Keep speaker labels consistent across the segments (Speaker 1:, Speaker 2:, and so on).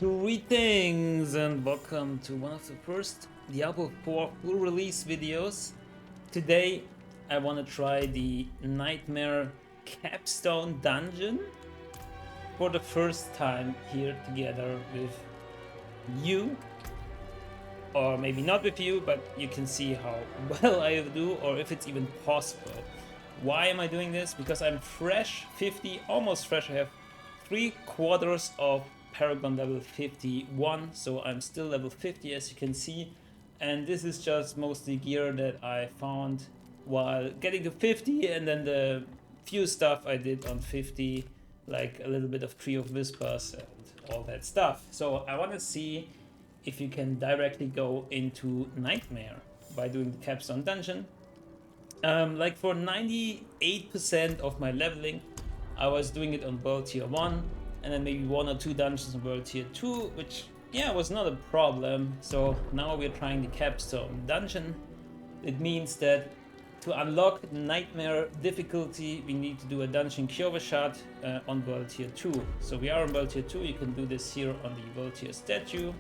Speaker 1: Greetings and welcome to one of the first Diablo 4 full release videos. Today I want to try the Nightmare Capstone dungeon for the first time here together with you. Or maybe not with you, but you can see how well I do or if it's even possible. Why am I doing this? Because I'm fresh 50, almost fresh. I have 3/4 of Paragon level 51, so I'm still level 50 as you can see, and this is just mostly gear that I found while getting to 50, and then the few stuff I did on 50, like a little bit of Tree of Whispers and all that stuff. So I want to see if you can directly go into Nightmare by doing the Capstone dungeon. Like for 98% of my leveling, I was doing it on World Tier 1, and then maybe 1 or 2 dungeons on World Tier 2, which, yeah, was not a problem. So now we're trying the Capstone dungeon. It means that to unlock Nightmare difficulty, we need to do a dungeon cure shot on World Tier 2. So we are on World Tier 2, you can do this here on the World Tier statue.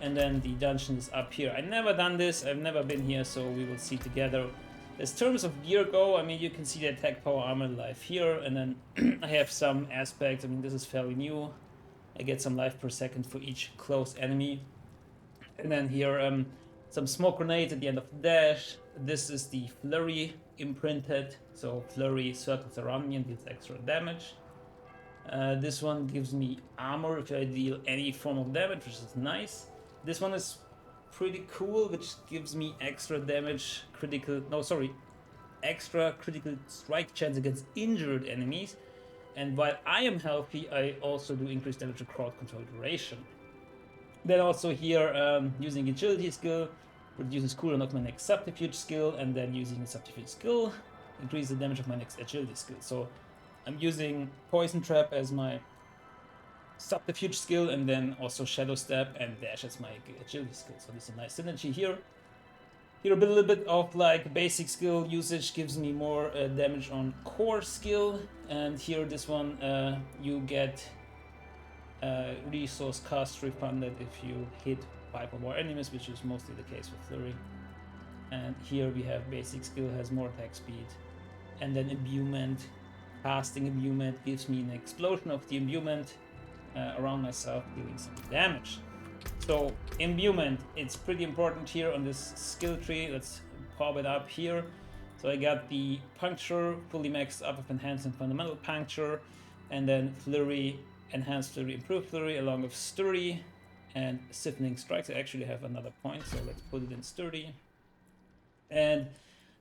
Speaker 1: And then the dungeon is up here. I've never done this, I've never been here, so we will see together. As terms of gear go, I mean, you can see the attack power armor life here, and then I have some aspects. I mean, this is fairly new. I get some life per second for each close enemy. And then here, some smoke grenades at the end of the dash. This is the flurry imprinted, so flurry circles around me and deals extra damage. This one gives me armor if I deal any form of damage, which is nice. This one is pretty cool, which gives me extra damage, extra critical strike chance against injured enemies. And while I am healthy, I also do increased damage to crowd control duration. Then also here, using agility skill, reduces cooldown of my next subterfuge skill, and then using the subterfuge skill, increase the damage of my next agility skill. So I'm using Poison Trap as my subterfuge skill, and then also Shadow Step and Dash as my agility skill. So this is a nice synergy here. Here a little bit of like basic skill usage gives me more damage on core skill, and here this one you get resource cost refunded if you hit 5 or more enemies, which is mostly the case with Flurry. And here we have basic skill has more attack speed, and then imbuement. Casting imbuement gives me an explosion of the imbuement around myself, dealing some damage. So imbuement, it's pretty important here on this skill tree. Let's pop it up here. So I got the puncture fully maxed up with enhanced and fundamental puncture, and then flurry, enhanced flurry, improved flurry, along with sturdy and stiffening strikes. I actually have another point, so let's put it in sturdy. And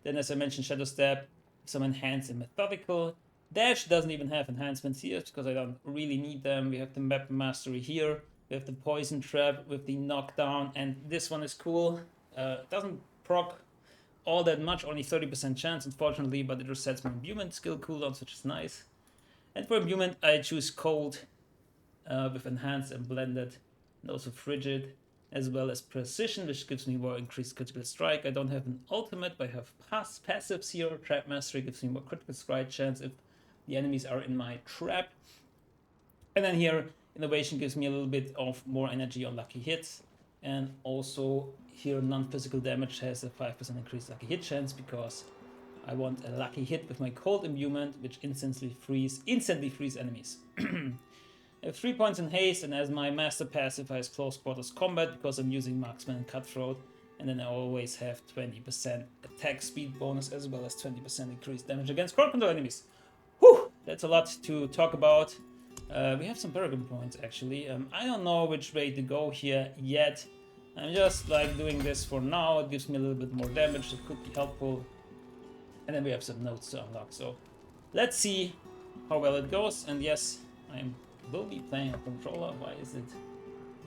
Speaker 1: then, as I mentioned, shadow step, some enhanced and methodical. Dash doesn't even have enhancements here because I don't really need them. We have the map mastery here. We have the poison trap with the knockdown, and this one is cool. Doesn't proc all that much, only 30% chance, unfortunately, but it resets my imbuement skill cooldowns, which is nice. And for imbuement, I choose cold with enhanced and blended, and also frigid, as well as precision, which gives me more increased critical strike. I don't have an ultimate, but I have passives here. Trap mastery gives me more critical strike chance if the enemies are in my trap. And then here, innovation gives me a little bit of more energy on lucky hits. And also here, non-physical damage has a 5% increased lucky hit chance because I want a lucky hit with my cold imbuement, which instantly frees enemies. I have 3 points in haste, and as my master passive I have close quarters combat because I'm using marksman and cutthroat. And then I always have 20% attack speed bonus as well as 20% increased damage against crowd control enemies. Whew, that's a lot to talk about. We have some Paragon points actually. I don't know which way to go here yet. I'm just like doing this for now. It gives me a little bit more damage. It could be helpful. And then we have some notes to unlock. So let's see how well it goes. And yes, I will be playing a controller. Why is it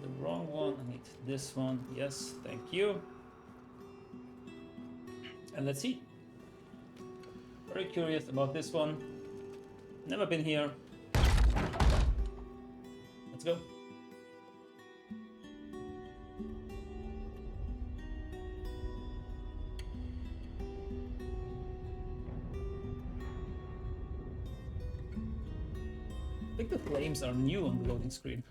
Speaker 1: the wrong one? I need this one. Yes, thank you. And let's see. Very curious about this one. Never been here. Let's go. I think the flames are new on the loading screen.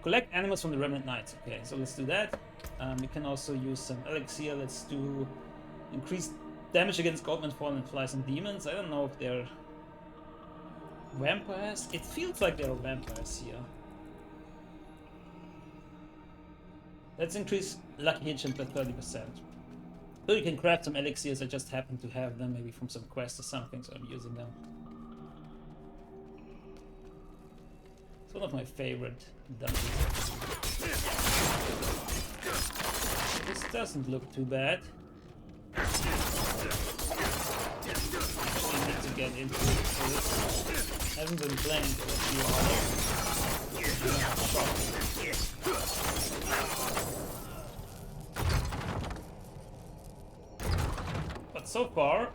Speaker 1: Collect animals from the Remnant Knights. Okay, so let's do that. We can also use some elixir. Let's do increased damage against Goldman, Fallen Flies, and Demons. I don't know if they're vampires. It feels like they're vampires here. Let's increase lucky hit chance by 30%. So you can craft some elixirs. I just happen to have them, maybe from some quest or something, so I'm using them. It's one of my favorite dungeons. This doesn't look too bad. I need to get into it first. I haven't been playing for a few hours. But so far,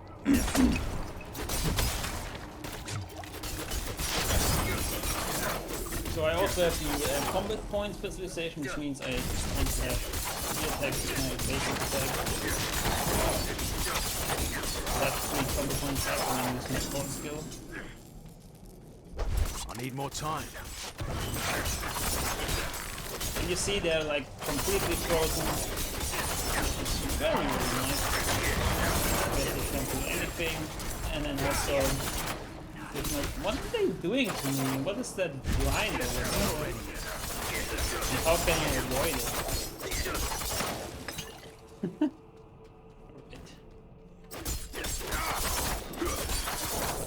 Speaker 1: so I also have the combat point specialization, which means I want to have 3 attacks with my basic attack. That's 3 combat points up when I use my core skill.
Speaker 2: I need more time.
Speaker 1: And you see they're like completely frozen. It's very, very nice. They can't do anything. And then also, what are they doing to me? What is that blind over there? And how can you avoid it?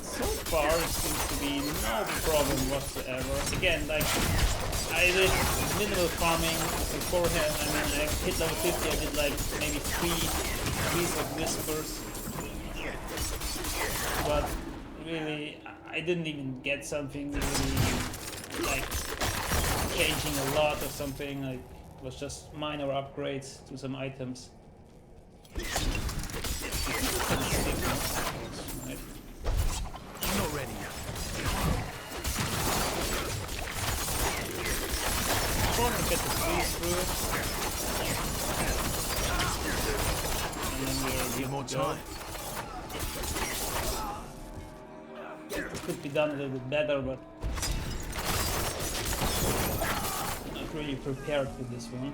Speaker 1: So far, it seems to be no problem whatsoever. Again, like, I did minimal farming beforehand. I mean, I hit level 50, I did like maybe 3 of whispers. But really, I didn't even get something really, like, changing a lot or something. Like, it was just minor upgrades to some items. Right.
Speaker 2: I'm not ready yet.
Speaker 1: Trying to get the freeze through. And then we're
Speaker 2: Need more time.
Speaker 1: It could be done a little bit better, but not really prepared for this one.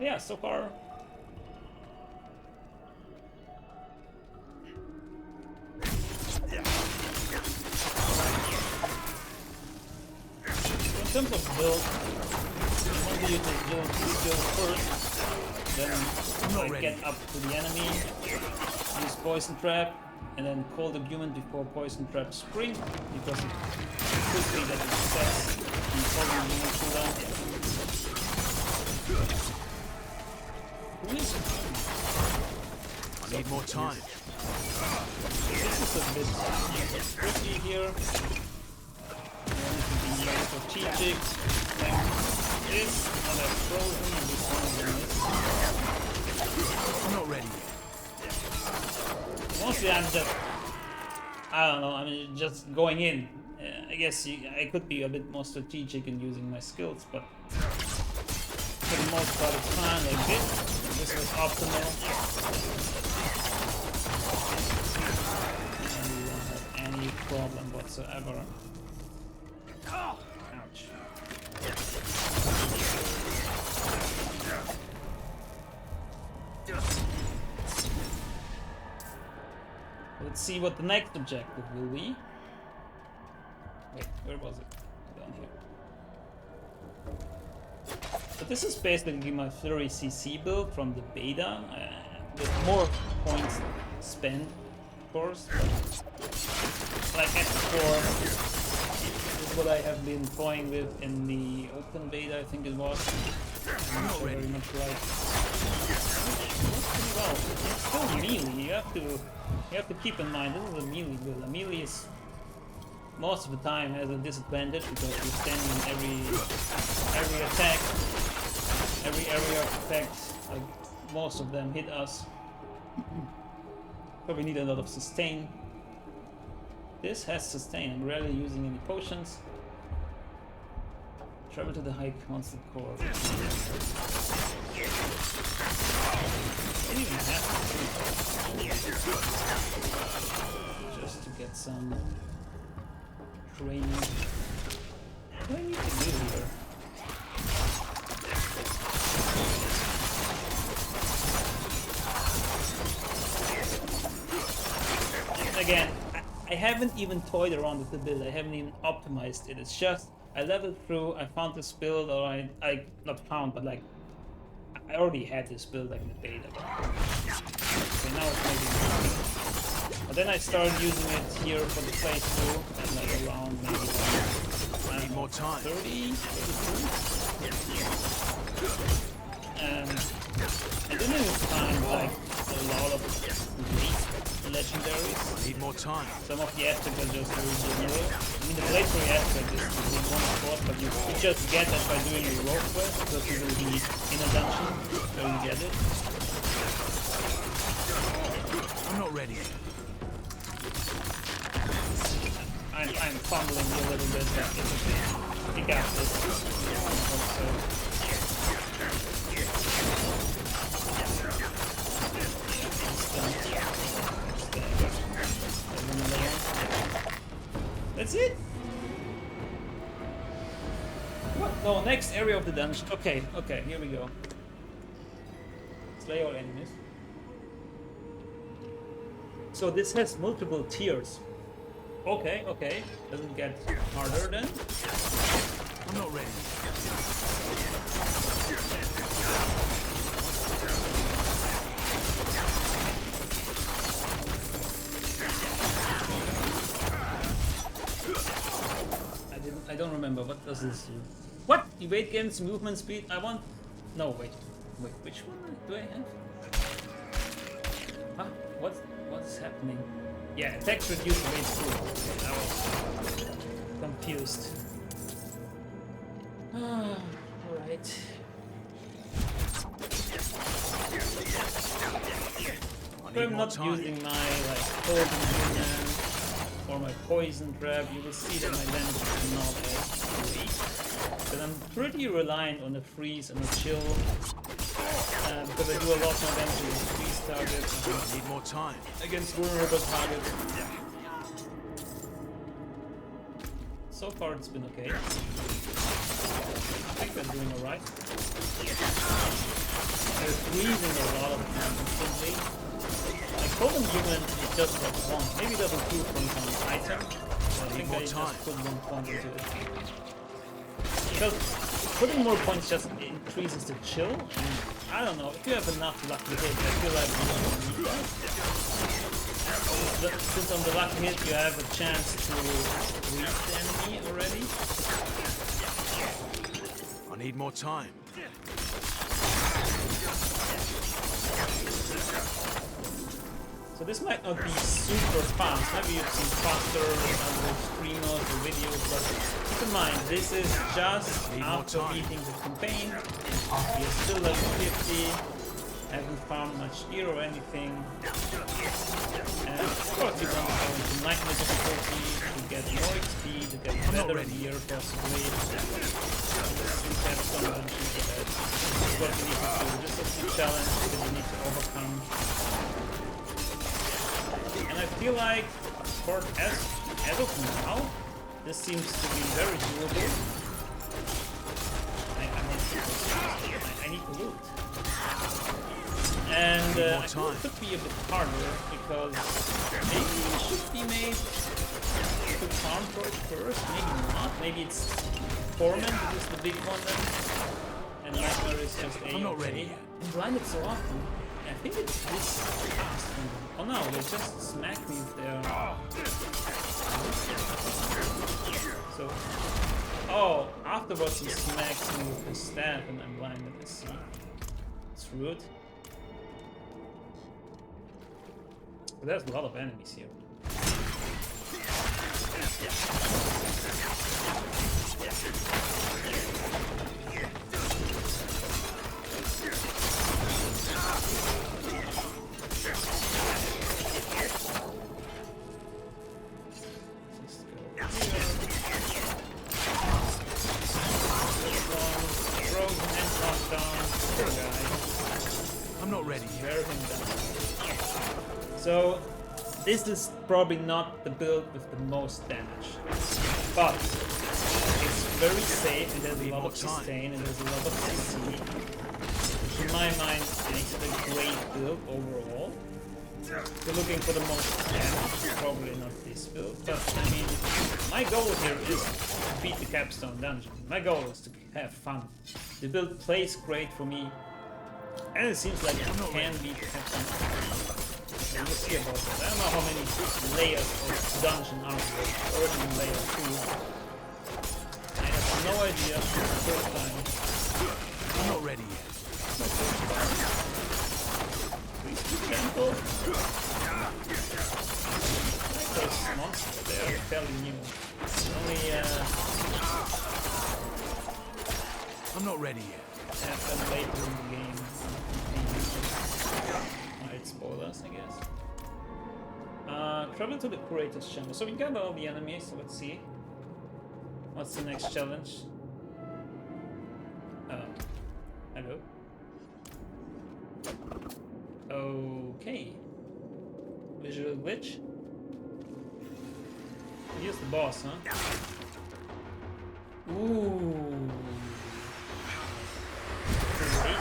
Speaker 1: Yeah, so far. In terms of build, I want to use the build first, then get up to the enemy, use Poison Trap, and then call the human before Poison Trap spring, because it could be that it sets the Poison Human cooldown. Who is it?
Speaker 2: I need more time.
Speaker 1: This is a bit tricky here. I want it to be more strategic. Like this, one that's frozen, and this one is.
Speaker 2: I'm not ready yet.
Speaker 1: Mostly I'm just, I don't know, I mean, just going in. I guess I could be a bit more strategic in using my skills, but for the most part it's fine like this. This was optimal. And we don't have any problem whatsoever. Ouch. Let's see what the next objective will be. Wait, where was it? Down here. So this is basically my Flurry CC build from the beta, with more points spent, of course. Like I said before, this is what I have been toying with in the open beta, I think it was. I'm not very much right. Pretty well. It's still melee. You have to keep in mind this is a melee build. A melee is most of the time has a disadvantage because you're standing in every attack, every area of effects. Like most of them hit us. But we need a lot of sustain. This has sustain. I'm rarely using any potions. Travel to the high monster core. I don't even have to just to get some training. What do I need to do here? Again, I haven't even toyed around with the build. I haven't even optimized it. It's just I leveled through. I found this build, or I not found, but like I already had this build like in the beta. Okay, now it's maybe. But then I started using it here for the playthrough, and like around maybe like, I don't know,
Speaker 2: More time.
Speaker 1: 30, 32. And I didn't even find like a lot of great legendaries.
Speaker 2: I need more time.
Speaker 1: Some of the aspects are just very general. I mean, the playthrough aspect is the one spot, but you just get that by doing a rogue quest, because you will be in a dungeon, so you get it.
Speaker 2: I'm not ready.
Speaker 1: I'm fumbling a little bit, but it's okay. We got this. Also, that's it? What? No, next area of the dungeon. Okay, okay, here we go. Slay all enemies. So this has multiple tiers. Okay, okay. Doesn't get harder then.
Speaker 2: I'm not ready.
Speaker 1: I don't remember. What does this do? What? Evade gains movement speed? I want... No, wait. Wait, which one do I have? Huh? What's happening? Yeah, attacks reduce evade speed. Okay, I was confused. Alright. If I'm not using my poison unit or my poison trap, you will see that my damage is not as great. But I'm pretty reliant on the freeze and the chill. Because I do a lot more damage against freeze targets.
Speaker 2: I need more time.
Speaker 1: Against vulnerable targets. So far it's been okay. I think I'm doing alright. I'm freezing a lot of time instantly. My golden human is just like one, maybe level 2 from some item. So I think I just put 1 point into it. Because putting more points just increases the chill. And I don't know, if you have enough lucky hit, I feel like you don't need that. Since on the lucky hit you have a chance to reach the enemy already.
Speaker 2: I need more time.
Speaker 1: So this might not be super fast. Maybe you've seen faster streamers or videos, but keep in mind this is just after beating the campaign. You're still level 50, haven't found much gear or anything. And of course you want to go into nightmare difficulty to get more XP, to get better gear possibly. Capstone dungeons, this is what you need to do. This is the challenge that you need to overcome. And I feel like, as of now, this seems to be very doable. I need to loot. And I think it could be a bit harder, because maybe it should be made to farm for it first, maybe not. Maybe it's Torment that is the big one then. And Nightmare is just a...
Speaker 2: I'm not ready yet.
Speaker 1: I'm blinded so often. I think it's this fast. Oh no, they just smacked me with their... So... Oh, afterwards he smacks me with his staff and I'm blinded, I see. It's rude. But there's a lot of enemies here.
Speaker 2: I'm not ready yet.
Speaker 1: So this is probably not the build with the most damage. but it's very safe and there's a lot of
Speaker 2: time.
Speaker 1: sustain and there's a lot of CC. In my mind, makes it a great build overall. If you're looking for the most damage, probably not this build, but I mean, my goal here is to beat the Capstone dungeon. My goal is to have fun. The build plays great for me, and it seems like it can beat the Capstone. And we'll see about that. I don't know how many layers of dungeon are there. Already in layer 2. I have no idea for the first time.
Speaker 2: I'm not ready yet.
Speaker 1: Please be gentle. Like those monsters, they are fairly new. Only
Speaker 2: I'm not ready yet.
Speaker 1: have them later in the game. Alright, spoilers, I guess. Travel to the Curator's Chamber. So we got all the enemies, so let's see. What's the next challenge? Hello? Okay. Visual glitch. Here's the boss, huh? Ooh. Great.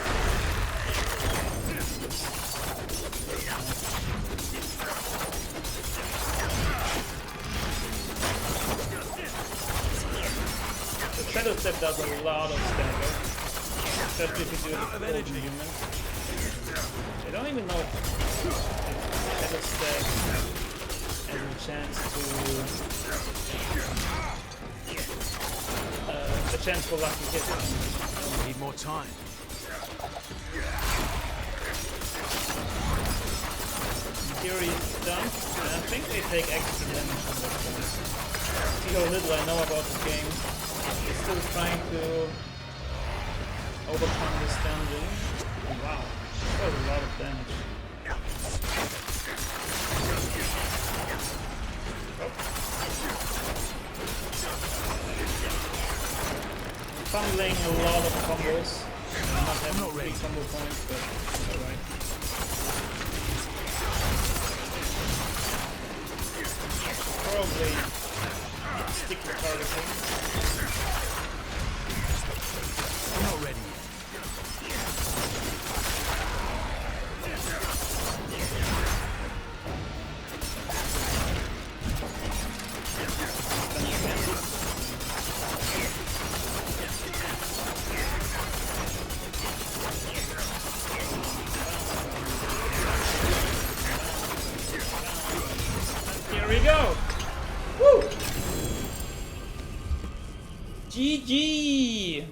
Speaker 1: The Shadow Step does a lot of stagger, especially if you do it with golden humans. I don't even know if Shadow Step has a chance to a chance for lucky hits.
Speaker 2: Need more time.
Speaker 1: Theory is done, and I think they take extra damage on that point. See how little I know about the game. They're still trying to overcome this dungeon. Oh, wow, that was a lot of damage. Oh. Fumbling a lot of combos. I'm not having 3 combo points, but it's alright. Probably sticky targeting.
Speaker 2: I'm not ready yet.
Speaker 1: Here we go! Woo! GG!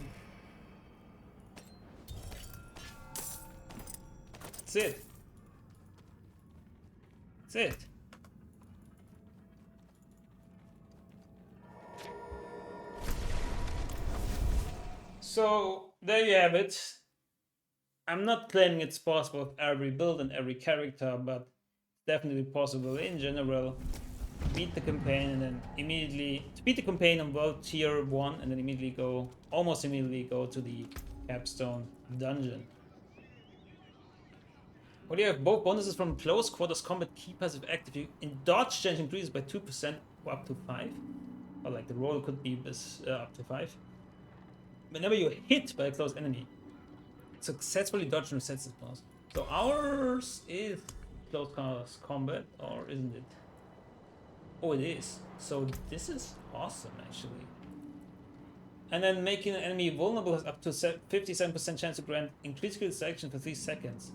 Speaker 1: That's it. That's it. So, there you have it. I'm not claiming it's possible with every build and every character, but definitely possible in general. Beat the campaign and then immediately to beat the campaign on world tier 1 and then almost immediately go to the Capstone dungeon. What do you have? Both bonuses from close quarters combat, keep passive active. In dodge change increases by 2% or up to 5. Or like the roll could be up to 5. Whenever you're hit by a close enemy, successfully dodge and resets this bonus. So ours is close quarters combat, or isn't it? Oh, it is. So this is awesome, actually. And then making an enemy vulnerable has up to 57% chance to grant increased critical action for 3 seconds.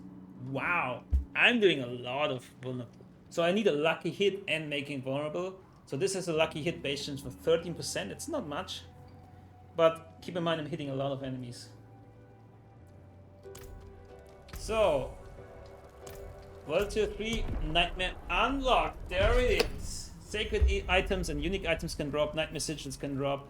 Speaker 1: Wow, I'm doing a lot of vulnerable. So I need a lucky hit and making vulnerable. So this has a lucky hit base chance for 13%. It's not much, but keep in mind I'm hitting a lot of enemies. So, World Tier 3 Nightmare unlocked. There it is. Sacred items and unique items can drop. Nightmare sigils can drop.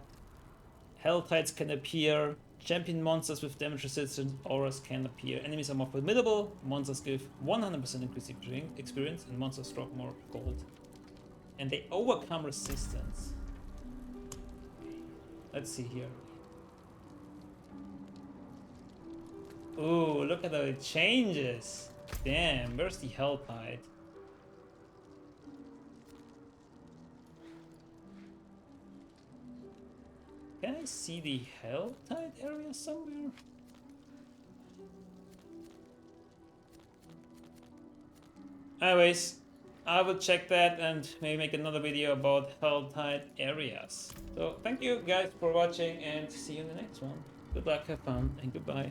Speaker 1: Hell tides can appear. Champion monsters with damage resistance auras can appear. Enemies are more formidable. Monsters give 100% increased experience, and monsters drop more gold. And they overcome resistance. Let's see here. Ooh, look at how it changes. Damn, where's the Hell tide? I see the Hell Tide area somewhere? Anyways, I will check that and maybe make another video about Hell Tide areas. So thank you guys for watching and see you in the next one. Good luck, have fun, and goodbye.